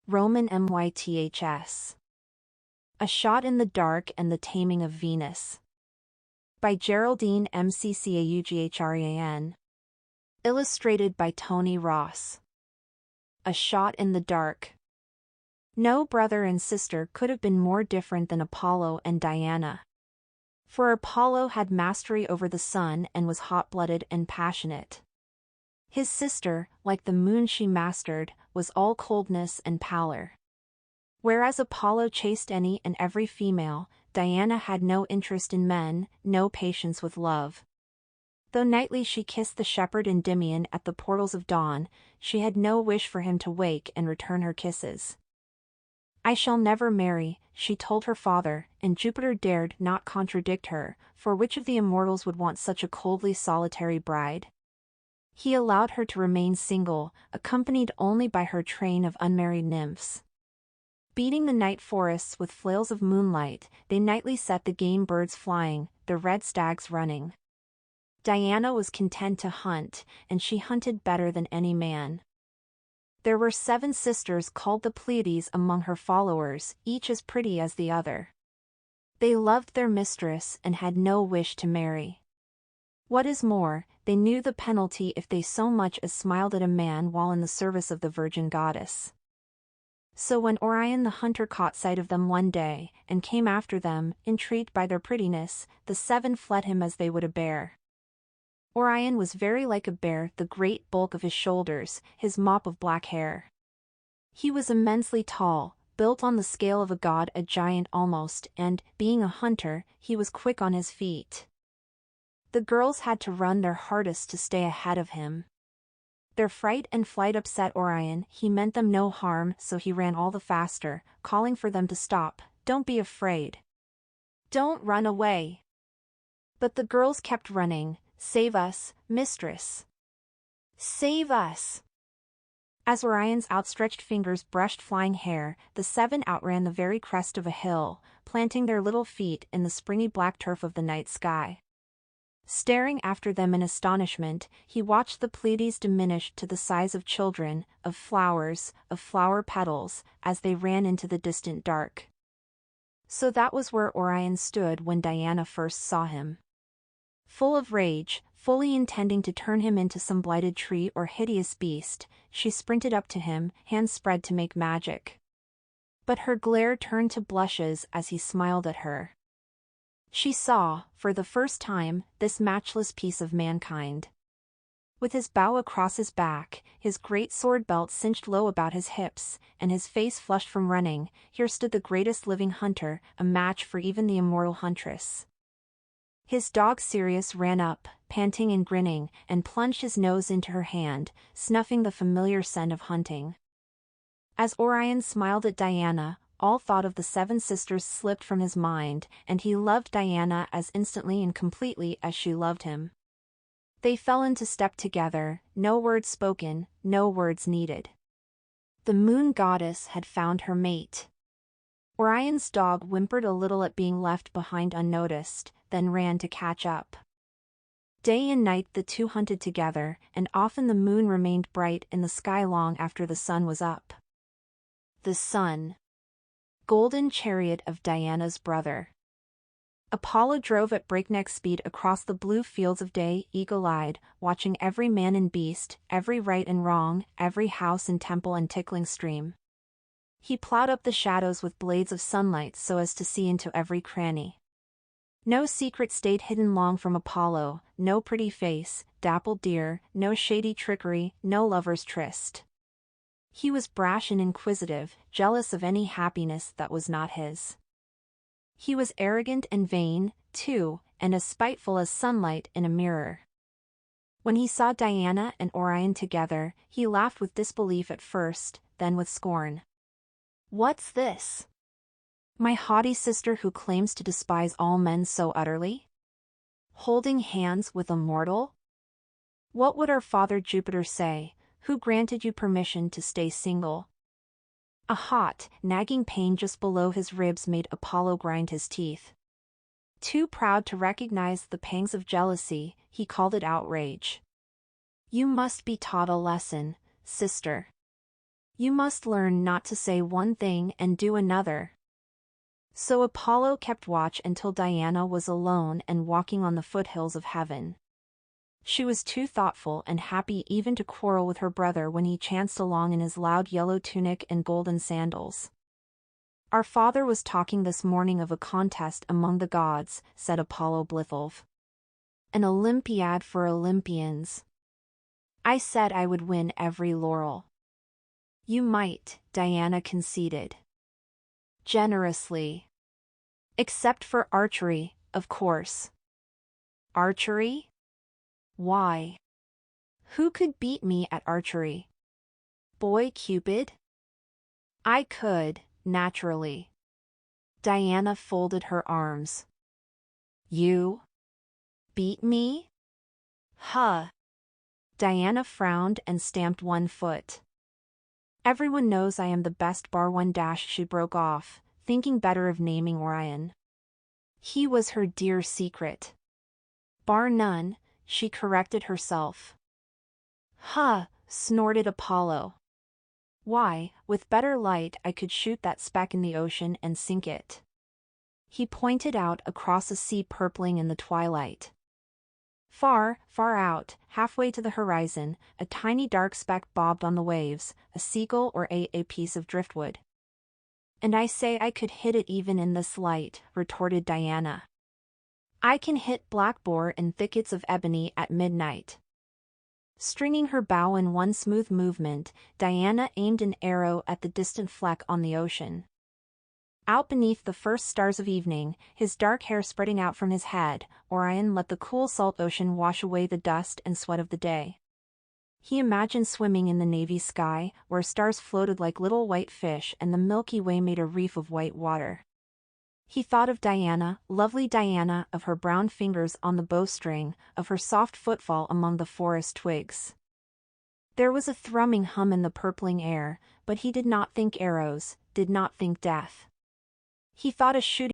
Roman myths. A Shot in the Dark and the Taming of Venus. By Geraldine Mccaughrean. Illustrated by Tony Ross. A Shot in the Dark. No brother and sister could have been more different than Apollo and Diana. For Apollo had mastery over the sun and was hot-blooded and passionate. His sister, like the moon she mastered, was all coldness and pallor. Whereas Apollo chased any and every female, Diana had no interest in men, no patience with love. Though nightly she kissed the shepherd Endymion at the portals of dawn, she had no wish for him to wake and return her kisses. "I shall never marry," she told her father, and Jupiter dared not contradict her, for which of the immortals would want such a coldly solitary bride? He allowed her to remain single, accompanied only by her train of unmarried nymphs. Beating the night forests with flails of moonlight, they nightly set the game birds flying, the red stags running. Diana was content to hunt, and she hunted better than any man. There were 7 sisters called the Pleiades among her followers, each as pretty as the other. They loved their mistress and had no wish to marry. What is more, they knew the penalty if they so much as smiled at a man while in the service of the virgin goddess. So when Orion the hunter caught sight of them one day, and came after them, intrigued by their prettiness, the 7 fled him as they would a bear. Orion was very like a bear, the great bulk of his shoulders, his mop of black hair. He was immensely tall, built on the scale of a god, a giant almost, and, being a hunter, he was quick on his feet. The girls had to run their hardest to stay ahead of him. Their fright and flight upset Orion. He meant them no harm, so he ran all the faster, calling for them to stop. "Don't be afraid. Don't run away." But the girls kept running. "Save us, mistress. Save us." As Orion's outstretched fingers brushed flying hair, the 7 outran the very crest of a hill, planting their little feet in the springy black turf of the night sky. Staring after them in astonishment, he watched the Pleiades diminish to the size of children, of flowers, of flower petals, as they ran into the distant dark. So that was where Orion stood when Diana first saw him. Full of rage, fully intending to turn him into some blighted tree or hideous beast, she sprinted up to him, hands spread to make magic. But her glare turned to blushes as he smiled at her. She saw, for the first time, this matchless piece of mankind. With his bow across his back, his great sword belt cinched low about his hips, and his face flushed from running, here stood the greatest living hunter, a match for even the immortal huntress. His dog Sirius ran up, panting and grinning, and plunged his nose into her hand, snuffing the familiar scent of hunting. As Orion smiled at Diana, all thought of the 7 sisters slipped from his mind, and he loved Diana as instantly and completely as she loved him. They fell into step together, no words spoken, no words needed. The moon goddess had found her mate. Orion's dog whimpered a little at being left behind unnoticed, then ran to catch up. Day and night the two hunted together, and often the moon remained bright in the sky long after the sun was up. The sun. Golden chariot of Diana's brother. Apollo drove at breakneck speed across the blue fields of day, eagle-eyed, watching every man and beast, every right and wrong, every house and temple and tickling stream. He plowed up the shadows with blades of sunlight so as to see into every cranny. No secret stayed hidden long from Apollo, no pretty face, dappled deer, no shady trickery, no lover's tryst. He was brash and inquisitive, jealous of any happiness that was not his. He was arrogant and vain, too, and as spiteful as sunlight in a mirror. When he saw Diana and Orion together, he laughed with disbelief at first, then with scorn. "What's this? My haughty sister who claims to despise all men so utterly? Holding hands with a mortal? What would our father Jupiter say, who granted you permission to stay single?" A hot, nagging pain just below his ribs made Apollo grind his teeth. Too proud to recognize the pangs of jealousy, he called it outrage. "You must be taught a lesson, sister. You must learn not to say one thing and do another. So Apollo kept watch until Diana was alone and walking on the foothills of heaven. She was too thoughtful and happy even to quarrel with her brother when he chanced along in his loud yellow tunic and golden sandals. Our father was talking this morning of a contest among the gods, said Apollo Blitholf. An Olympiad for Olympians. I said I would win every laurel. You might, Diana conceded. Generously. Except for archery, of course. Archery? Why? Who could beat me at archery? Boy Cupid? I could, naturally. Diana folded her arms. You? Beat me? Huh. Diana frowned and stamped one foot. Everyone knows I am the best bar one dash, she broke off, thinking better of naming Orion. He was her dear secret. Bar none, she corrected herself. Huh, snorted Apollo. Why, with better light I could shoot that speck in the ocean and sink it. He pointed out across a sea purpling in the twilight. Far, far out, halfway to the horizon, a tiny dark speck bobbed on the waves, a seagull or a piece of driftwood. And I say I could hit it even in this light, retorted Diana. I can hit black boar in thickets of ebony at midnight. Stringing her bow in one smooth movement, Diana aimed an arrow at the distant fleck on the ocean. Out beneath the first stars of evening, his dark hair spreading out from his head, Orion let the cool salt ocean wash away the dust and sweat of the day. He imagined swimming in the navy sky, where stars floated like little white fish and the Milky Way made a reef of white water. He thought of Diana, lovely Diana, of her brown fingers on the bowstring, of her soft footfall among the forest twigs. There was a thrumming hum in the purpling air, but he did not think arrows, did not think death. He thought a shooting